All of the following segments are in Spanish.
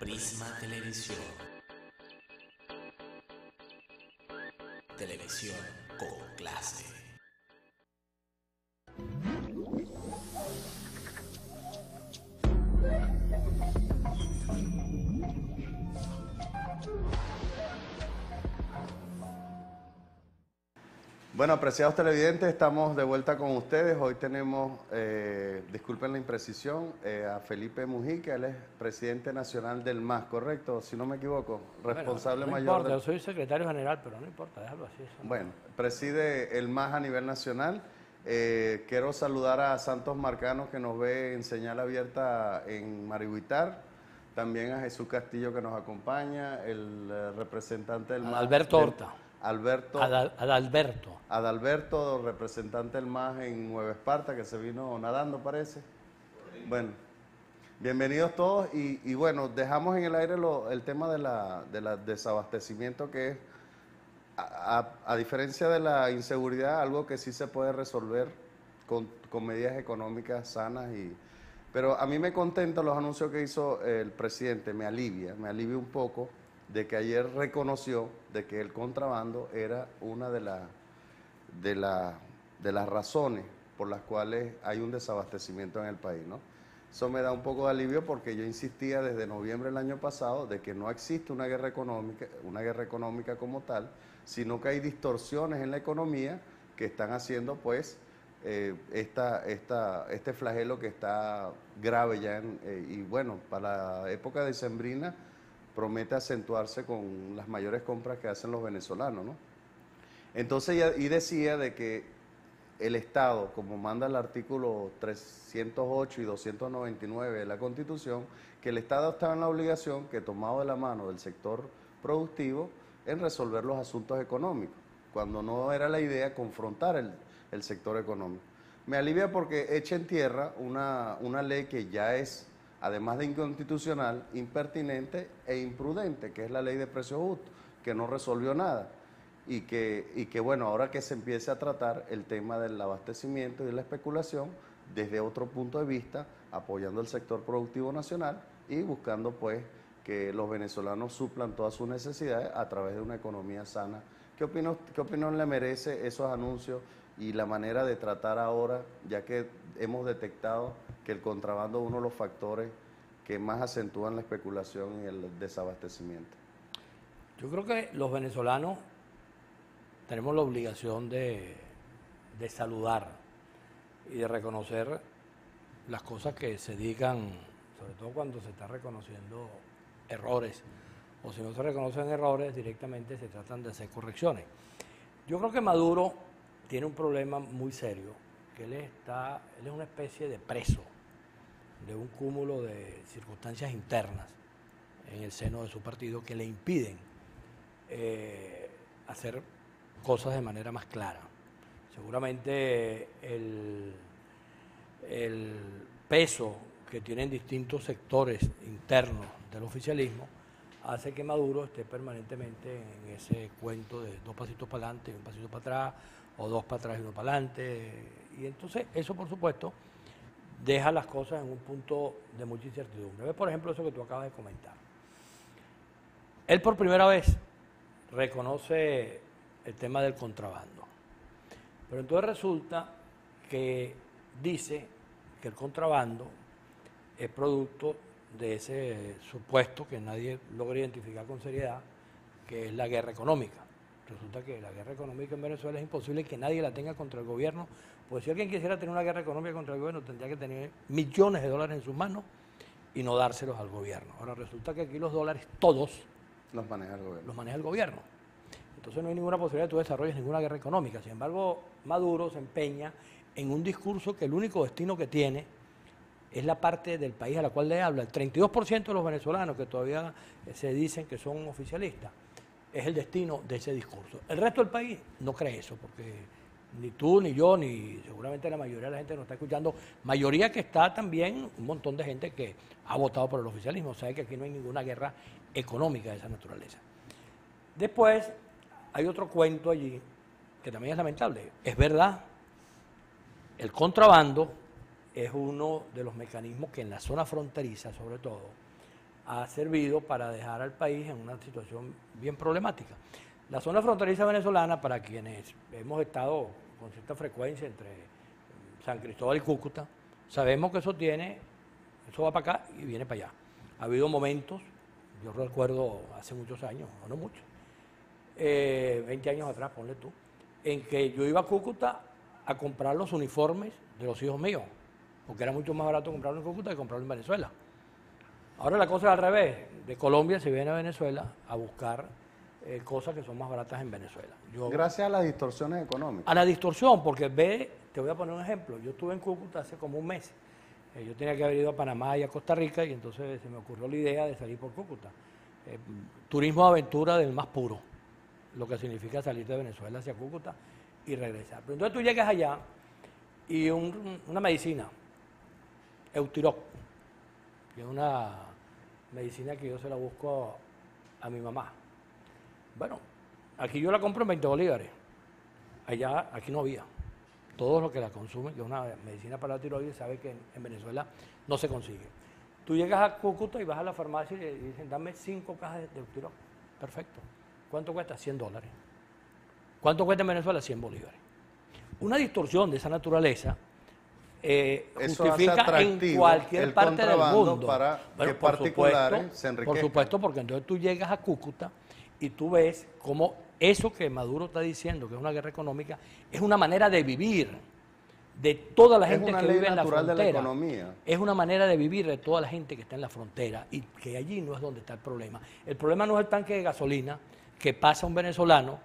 Prisma Televisión. Televisión con clase. Bueno, apreciados televidentes, estamos de vuelta con ustedes. Hoy tenemos, disculpen la imprecisión, a Felipe Mujica. Él es presidente nacional del MAS, ¿correcto? Si no me equivoco, responsable no mayor importa, del... yo soy secretario general, pero no importa, déjalo así. Bueno, preside el MAS a nivel nacional. Quiero saludar a Santos Marcano, que nos ve en señal abierta en Marihuitar. También a Jesús Castillo, que nos acompaña, el representante del MAS. Alberto Horta. Adalberto, representante del MAS en Nueva Esparta, que se vino nadando, parece. Bueno, bienvenidos todos y bueno, dejamos en el aire el tema del desabastecimiento, que es, a diferencia de la inseguridad, algo que sí se puede resolver con medidas económicas sanas. Pero a mí me contentan los anuncios que hizo el presidente, me alivia un poco, de que ayer reconoció de que el contrabando era una de las razones por las cuales hay un desabastecimiento en el país, ¿no? Eso me da un poco de alivio, porque yo insistía desde noviembre del año pasado de que no existe una guerra económica como tal, sino que hay distorsiones en la economía que están haciendo pues este flagelo que está grave ya y bueno, para la época decembrina promete acentuarse con las mayores compras que hacen los venezolanos, ¿no? Entonces, y decía de que el Estado, como manda el artículo 308 y 299 de la Constitución, que el Estado estaba en la obligación, que tomado de la mano del sector productivo, en resolver los asuntos económicos, cuando no era la idea confrontar el sector económico. Me alivia porque echa en tierra una ley que ya es, además de inconstitucional, impertinente e imprudente, que es la ley de precios justos, que no resolvió nada. Y que bueno, ahora que se empiece a tratar el tema del abastecimiento y de la especulación desde otro punto de vista, apoyando el sector productivo nacional y buscando pues que los venezolanos suplan todas sus necesidades a través de una economía sana. ¿Qué opinión le merece esos anuncios y la manera de tratar ahora, ya que hemos detectado que el contrabando es uno de los factores que más acentúan la especulación y el desabastecimiento? Yo creo que los venezolanos tenemos la obligación de saludar y de reconocer las cosas que se digan, sobre todo cuando se está reconociendo errores, o si no se reconocen errores, directamente se tratan de hacer correcciones. Yo creo que Maduro tiene un problema muy serio, que él es una especie de preso de un cúmulo de circunstancias internas en el seno de su partido que le impiden hacer cosas de manera más clara. Seguramente el peso que tienen distintos sectores internos del oficialismo hace que Maduro esté permanentemente en ese cuento de dos pasitos para adelante y un pasito para atrás, o dos para atrás y uno para adelante, y entonces eso, por supuesto, deja las cosas en un punto de mucha incertidumbre. Ve, por ejemplo, eso que tú acabas de comentar. Él por primera vez reconoce el tema del contrabando, pero entonces resulta que dice que el contrabando es producto de ese supuesto que nadie logra identificar con seriedad, que es la guerra económica. Resulta que la guerra económica en Venezuela es imposible que nadie la tenga contra el gobierno, pues si alguien quisiera tener una guerra económica contra el gobierno tendría que tener millones de dólares en sus manos y no dárselos al gobierno. Ahora resulta que aquí los dólares todos los maneja el gobierno. Los maneja el gobierno. Entonces no hay ninguna posibilidad de que tú desarrolles ninguna guerra económica. Sin embargo, Maduro se empeña en un discurso que el único destino que tiene es la parte del país a la cual le habla. El 32% de los venezolanos que todavía se dicen que son oficialistas es el destino de ese discurso. El resto del país no cree eso, porque ni tú, ni yo, ni seguramente la mayoría de la gente que nos está escuchando, mayoría que está también un montón de gente que ha votado por el oficialismo, sabe que aquí no hay ninguna guerra económica de esa naturaleza. Después hay otro cuento allí que también es lamentable. Es verdad, el contrabando es uno de los mecanismos que en la zona fronteriza, sobre todo, ha servido para dejar al país en una situación bien problemática. La zona fronteriza venezolana, para quienes hemos estado con cierta frecuencia entre San Cristóbal y Cúcuta, sabemos que eso va para acá y viene para allá. Ha habido momentos, yo recuerdo hace muchos años, o no mucho, 20 años atrás, ponle tú, en que yo iba a Cúcuta a comprar los uniformes de los hijos míos, porque era mucho más barato comprarlo en Cúcuta que comprarlo en Venezuela. Ahora la cosa es al revés, de Colombia se viene a Venezuela a buscar cosas que son más baratas en Venezuela. Gracias a las distorsiones económicas. A la distorsión, porque te voy a poner un ejemplo, yo estuve en Cúcuta hace como un mes, yo tenía que haber ido a Panamá y a Costa Rica y entonces se me ocurrió la idea de salir por Cúcuta. Turismo de aventura del más puro, lo que significa salir de Venezuela hacia Cúcuta y regresar. Pero entonces tú llegas allá y una medicina, Eutiroc, que es una medicina que yo se la busco a mi mamá. Bueno, aquí yo la compro en 20 bolívares, allá, aquí no había. Todos los que la consumen, que es una medicina para la tiroides, saben que en Venezuela no se consigue. Tú llegas a Cúcuta y vas a la farmacia y dicen, dame 5 cajas de Eutiroc. Perfecto. ¿Cuánto cuesta? $100. ¿Cuánto cuesta en Venezuela? 100 bolívares. Una distorsión de esa naturaleza justifica en cualquier parte del mundo. Para que particulares se enriquezcan. Por supuesto, porque entonces tú llegas a Cúcuta y tú ves cómo eso que Maduro está diciendo, que es una guerra económica, es una manera de vivir de toda la gente que vive en la frontera. De la economía. Es una manera de vivir de toda la gente que está en la frontera y que allí no es donde está el problema. El problema no es el tanque de gasolina que pasa un venezolano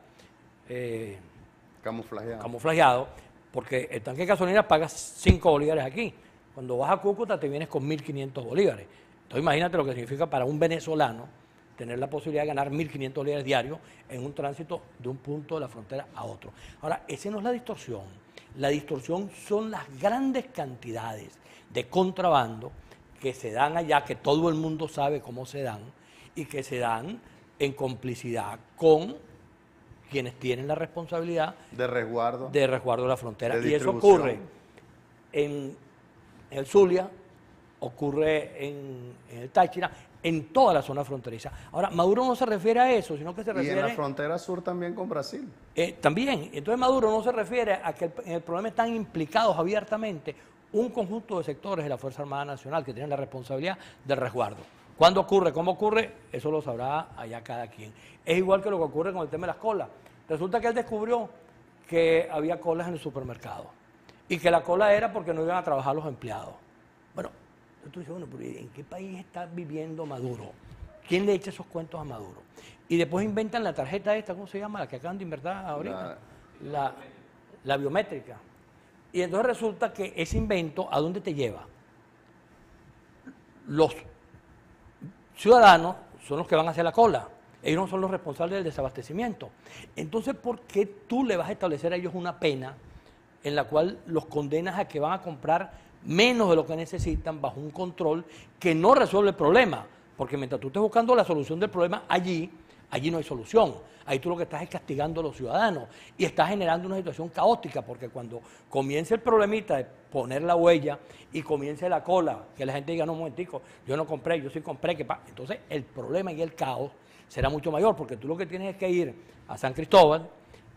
camuflajeado, porque el tanque de gasolina paga 5 bolívares aquí. Cuando vas a Cúcuta te vienes con 1.500 bolívares. Entonces imagínate lo que significa para un venezolano tener la posibilidad de ganar 1.500 bolívares diarios en un tránsito de un punto de la frontera a otro. Ahora, esa no es la distorsión. La distorsión son las grandes cantidades de contrabando que se dan allá, que todo el mundo sabe cómo se dan, y que se dan en complicidad con quienes tienen la responsabilidad de resguardo de la frontera. Y eso ocurre en el Zulia, ocurre en el Táchira, en toda la zona fronteriza. Ahora, Maduro no se refiere a eso, sino que se refiere... Y en la frontera sur también con Brasil. También. Entonces Maduro no se refiere a que en el problema están implicados abiertamente un conjunto de sectores de la Fuerza Armada Nacional que tienen la responsabilidad del resguardo. ¿Cuándo ocurre? ¿Cómo ocurre? Eso lo sabrá allá cada quien. Es igual que lo que ocurre con el tema de las colas. Resulta que él descubrió que había colas en el supermercado y que la cola era porque no iban a trabajar los empleados. Bueno, tú dices, bueno, pero ¿en qué país está viviendo Maduro? ¿Quién le echa esos cuentos a Maduro? Y después inventan la tarjeta esta, ¿cómo se llama? La que acaban de inventar ahorita. La biométrica. Y entonces resulta que ese invento, ¿a dónde te lleva? Los ciudadanos son los que van a hacer la cola. Ellos no son los responsables del desabastecimiento. Entonces, ¿por qué tú le vas a establecer a ellos una pena en la cual los condenas a que van a comprar menos de lo que necesitan bajo un control que no resuelve el problema? Porque mientras tú estés buscando la solución del problema allí no hay solución. Ahí tú lo que estás es castigando a los ciudadanos y estás generando una situación caótica, porque cuando comience el problemita de poner la huella y comience la cola, que la gente diga, no, un momentico, yo no compré, yo sí compré, entonces el problema y el caos será mucho mayor, porque tú lo que tienes es que ir a San Cristóbal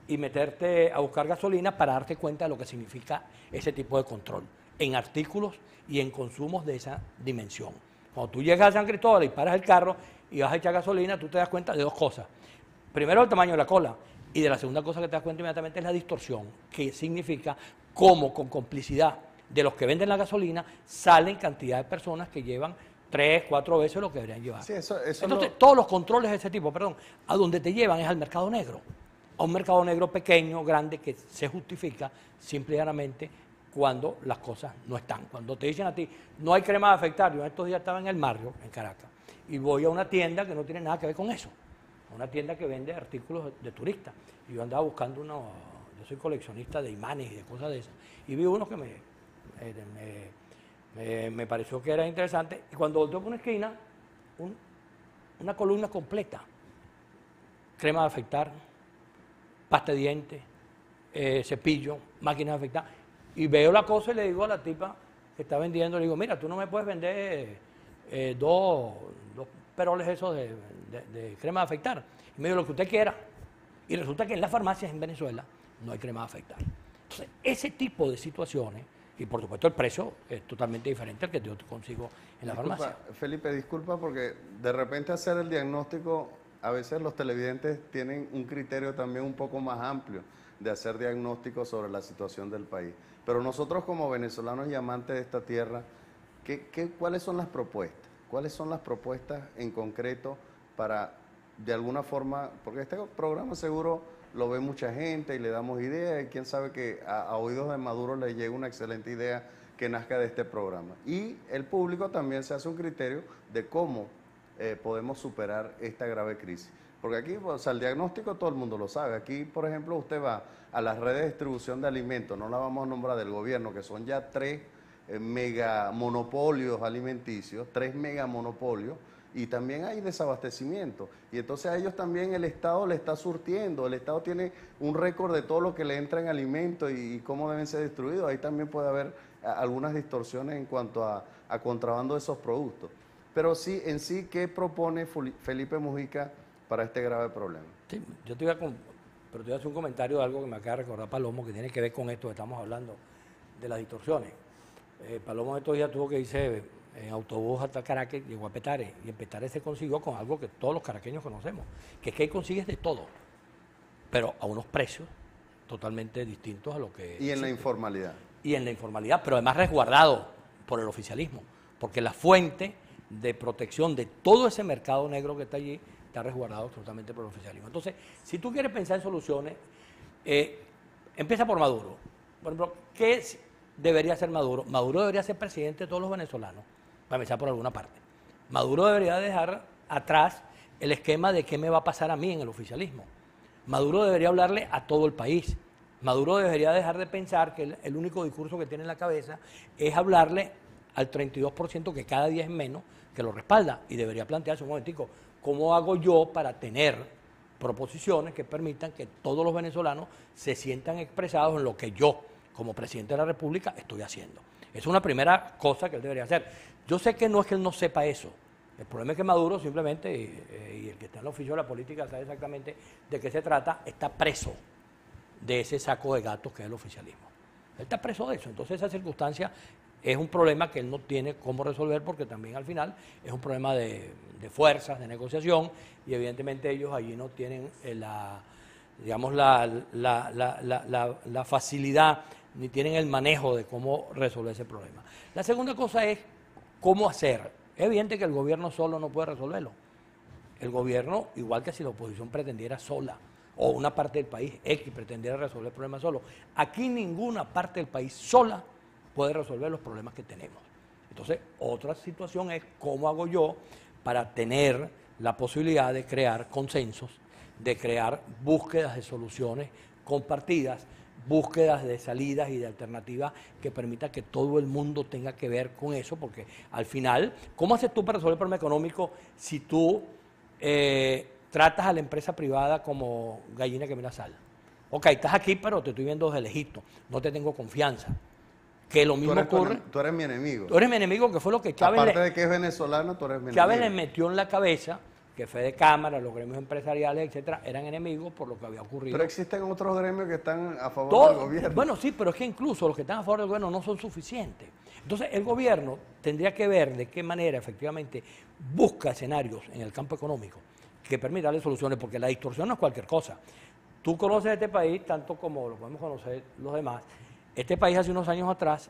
y meterte a buscar gasolina para darte cuenta de lo que significa ese tipo de control en artículos y en consumos de esa dimensión. Cuando tú llegas a San Cristóbal y paras el carro y vas a echar gasolina, tú te das cuenta de dos cosas. Primero, el tamaño de la cola, y de la segunda cosa que te das cuenta inmediatamente es la distorsión, que significa cómo con complicidad de los que venden la gasolina salen cantidad de personas que llevan 3, 4 veces lo que deberían llevar. Sí, eso entonces, todos los controles de ese tipo, a donde te llevan es al mercado negro, a un mercado negro pequeño, grande, que se justifica simple y llanamente cuando las cosas no están. Cuando te dicen a ti, no hay crema de afeitar, yo estos días estaba en el Marrio, en Caracas, y voy a una tienda que no tiene nada que ver con eso, una tienda que vende artículos de turistas, y yo andaba buscando yo soy coleccionista de imanes y de cosas de esas, y vi uno que me pareció que era interesante, y cuando volteó por una esquina, una columna completa, crema de afeitar, pasta de dientes, cepillo, máquinas de afeitar, y veo la cosa y le digo a la tipa que está vendiendo, le digo, mira, tú no me puedes vender dos peroles esos de crema de afeitar. Y me dijo lo que usted quiera. Y resulta que en las farmacias en Venezuela no hay crema de afeitar. Entonces, ese tipo de situaciones, y por supuesto el precio es totalmente diferente al que yo consigo en la farmacia. Felipe, disculpa porque de repente hacer el diagnóstico, a veces los televidentes tienen un criterio también un poco más amplio de hacer diagnósticos sobre la situación del país. Pero nosotros como venezolanos y amantes de esta tierra, ¿cuáles son las propuestas? ¿Cuáles son las propuestas en concreto para, de alguna forma, porque este programa seguro lo ve mucha gente y le damos ideas, y quién sabe que a oídos de Maduro le llegue una excelente idea que nazca de este programa. Y el público también se hace un criterio de cómo podemos superar esta grave crisis. Porque aquí, o sea, el diagnóstico todo el mundo lo sabe. Aquí, por ejemplo, usted va a las redes de distribución de alimentos, no la vamos a nombrar del gobierno, que son ya 3 mega monopolios alimenticios, 3 mega monopolios, y también hay desabastecimiento. Y entonces a ellos también el Estado le está surtiendo, el Estado tiene un récord de todo lo que le entra en alimentos y cómo deben ser distribuidos. Ahí también puede haber algunas distorsiones en cuanto a contrabando de esos productos. Pero sí, en sí, ¿qué propone Felipe Mujica para este grave problema? Sí, yo te iba pero te voy a hacer un comentario de algo que me acaba de recordar Palomo, que tiene que ver con esto que estamos hablando, de las distorsiones. Palomo estos días tuvo que irse en autobús hasta Caracas, llegó a Petare, y en Petare se consiguió con algo que todos los caraqueños conocemos, que es que ahí consigues de todo, pero a unos precios totalmente distintos a lo que... Y en la informalidad. Y en la informalidad, pero además resguardado por el oficialismo, porque la fuente de protección de todo ese mercado negro que está allí está resguardado absolutamente por el oficialismo. Entonces, si tú quieres pensar en soluciones, empieza por Maduro. Por ejemplo, ¿qué debería hacer Maduro? Maduro debería ser presidente de todos los venezolanos, para empezar por alguna parte. Maduro debería dejar atrás el esquema de qué me va a pasar a mí en el oficialismo. Maduro debería hablarle a todo el país. Maduro debería dejar de pensar que el único discurso que tiene en la cabeza es hablarle al 32% que cada día es menos, que lo respalda, y debería plantearse un momentico, ¿cómo hago yo para tener proposiciones que permitan que todos los venezolanos se sientan expresados en lo que yo, como presidente de la República, estoy haciendo? Es una primera cosa que él debería hacer. Yo sé que no es que él no sepa eso. El problema es que Maduro simplemente, y el que está en el oficio de la política sabe exactamente de qué se trata, está preso de ese saco de gatos que es el oficialismo. Él está preso de eso. Entonces esa circunstancia es un problema que él no tiene cómo resolver, porque también al final es un problema de fuerzas, de negociación, y evidentemente ellos allí no tienen la facilidad ni tienen el manejo de cómo resolver ese problema. La segunda cosa es cómo hacer. Es evidente que el gobierno solo no puede resolverlo. El gobierno, igual que si la oposición pretendiera sola, o una parte del país X pretendiera resolver el problema solo, aquí ninguna parte del país sola puede resolver los problemas que tenemos. Entonces, otra situación es cómo hago yo para tener la posibilidad de crear consensos, de crear búsquedas de soluciones compartidas, búsquedas de salidas y de alternativas que permitan que todo el mundo tenga que ver con eso, porque al final, ¿cómo haces tú para resolver el problema económico si tú tratas a la empresa privada como gallina que mira sal? Ok, estás aquí, pero te estoy viendo desde lejito, no te tengo confianza. Que lo mismo ocurre. Tú eres mi enemigo. Tú eres mi enemigo, que fue lo que Chávez. Aparte de que es venezolano, tú eres mi Chávez enemigo. le metió en la cabeza que Fede Cámara, los gremios empresariales, etcétera, eran enemigos por lo que había ocurrido. Pero existen otros gremios que están a favor Todo, del gobierno. bueno, sí, pero es que incluso los que están a favor del gobierno no son suficientes. Entonces, el gobierno tendría que ver de qué manera efectivamente busca escenarios en el campo económico que permitan darle soluciones, porque la distorsión no es cualquier cosa. Tú conoces este país tanto como lo podemos conocer los demás. Este país hace unos años atrás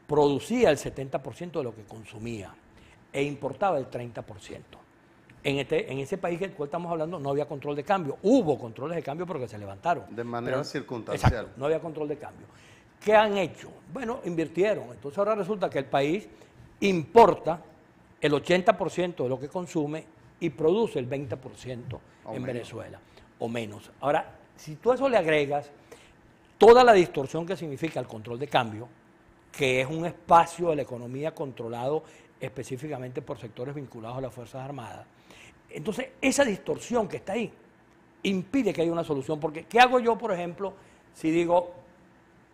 producía el 70% de lo que consumía e importaba el 30%. En ese país del cual estamos hablando no había control de cambio. Hubo controles de cambio porque se levantaron. De manera circunstancial. Exacto, no había control de cambio. ¿Qué han hecho? Bueno, invirtieron. Entonces ahora resulta que el país importa el 80% de lo que consume y produce el 20% en Venezuela, o menos. Ahora, si tú a eso le agregas toda la distorsión que significa el control de cambio, que es un espacio de la economía controlado específicamente por sectores vinculados a las Fuerzas Armadas, entonces esa distorsión que está ahí impide que haya una solución. Porque ¿qué hago yo, por ejemplo, si digo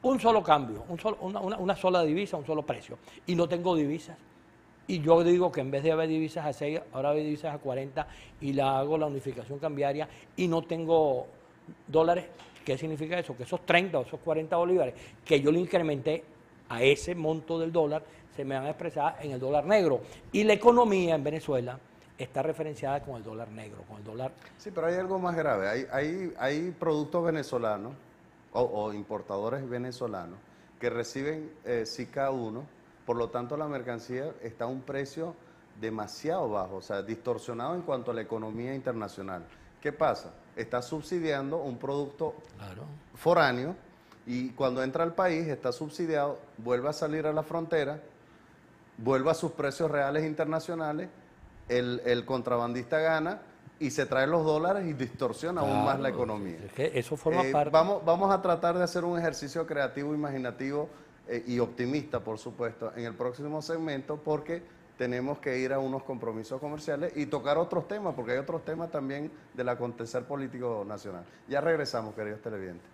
un solo cambio, una sola divisa, un solo precio, y no tengo divisas? Y yo digo que en vez de haber divisas a 6, ahora hay divisas a 40 y la hago la unificación cambiaria y no tengo dólares. ¿Qué significa eso? Que esos 30 o esos 40 bolívares que yo le incrementé a ese monto del dólar se me van a expresar en el dólar negro. Y la economía en Venezuela está referenciada con el dólar negro, con el dólar... Sí, pero hay algo más grave. Hay productos venezolanos o importadores venezolanos que reciben SICA 1, por lo tanto la mercancía está a un precio demasiado bajo, o sea, distorsionado en cuanto a la economía internacional. ¿Qué pasa? Está subsidiando un producto foráneo y cuando entra al país está subsidiado, vuelve a salir a la frontera, vuelve a sus precios reales internacionales, el contrabandista gana y se trae los dólares y distorsiona aún más la economía. Es que eso forma parte... Vamos a tratar de hacer un ejercicio creativo, imaginativo y optimista, por supuesto, en el próximo segmento, porque tenemos que ir a unos compromisos comerciales y tocar otros temas, porque hay otros temas también del acontecer político nacional. Ya regresamos, queridos televidentes.